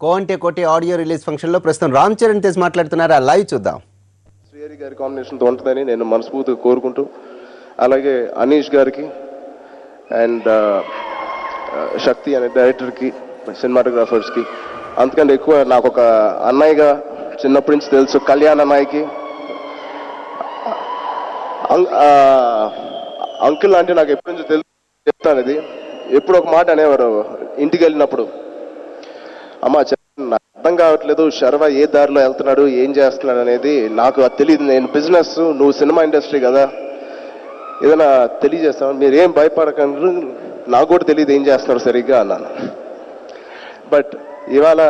కోంటే కోటి audio release ఫంక్షన్లో ప్రస్తుతం రామ్ చరణ్ తేజ్ మాట్లాడుతున్నారు. ఆ లైవ్ చూద్దాం. శ్రీహరి గారి కాంబినేషన్తో ఉంటుందని నేను మనస్ఫూర్తిగా కోరుకుంటూ, అలాగే అనీష్ గారికి అండ్ శక్తి అనే డైరెక్టర్కి, సినిమాటోగ్రాఫర్స్కి, అంతకంటే ఎక్కువ నాకు ఒక అన్నయ్యగా చిన్నప్పటి నుంచి తెలుసు కళ్యాణ్ అన్నయ్యకి. అంకుల్ అంటే నాకు ఎప్పటి నుంచి తెలుసు, చెప్తాను ఇది. ఎప్పుడు ఒక మాట అనేవారు ఇంటికి వెళ్ళినప్పుడు, అమ్మా నాకు అర్థం కావట్లేదు శర్వ ఏ దారిలో వెళ్తున్నాడు, ఏం చేస్తున్నాడు అనేది నాకు అది తెలియదు. నేను బిజినెస్, నువ్వు సినిమా ఇండస్ట్రీ కదా, ఏదైనా తెలియజేస్తాను, మీరు ఏం భయపడకండి, నాకు కూడా తెలియదు ఏం చేస్తున్నారు సరిగ్గా అన్నాను. బట్ ఇవాళ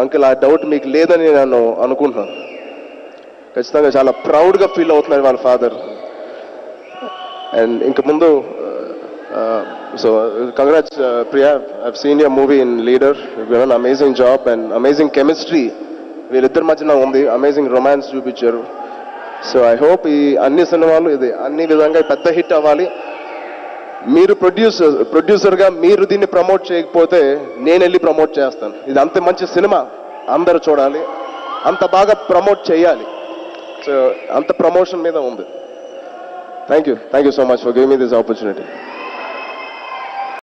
అంకుల్ ఆ డౌట్ మీకు లేదని నేను అనుకుంటున్నాను. ఖచ్చితంగా చాలా ప్రౌడ్గా ఫీల్ అవుతున్నారు వాళ్ళ ఫాదర్. అండ్ ఇంక ముందు so congrats Priya, I've seen your movie in leader, you done amazing job and amazing chemistry వీళ్ళిద్దరి మధ్యన ఉంది, అమేజింగ్ రొమాన్స్ చూపించారు. సో ఐ హోప్ ఈ అన్ని సినిమాలు ఇది అన్ని విధంగా పెద్ద హిట్ అవ్వాలి. మీరు ప్రొడ్యూసర్గా మీరు దీన్ని ప్రమోట్ చేయకపోతే నేను వెళ్ళి ప్రమోట్ చేస్తాను. ఇది అంత మంచి సినిమా, అందరూ చూడాలి, అంత బాగా ప్రమోట్ చేయాలి. సో అంత ప్రమోషన్ మీద ఉంది. Thank you so much for giving me this opportunity.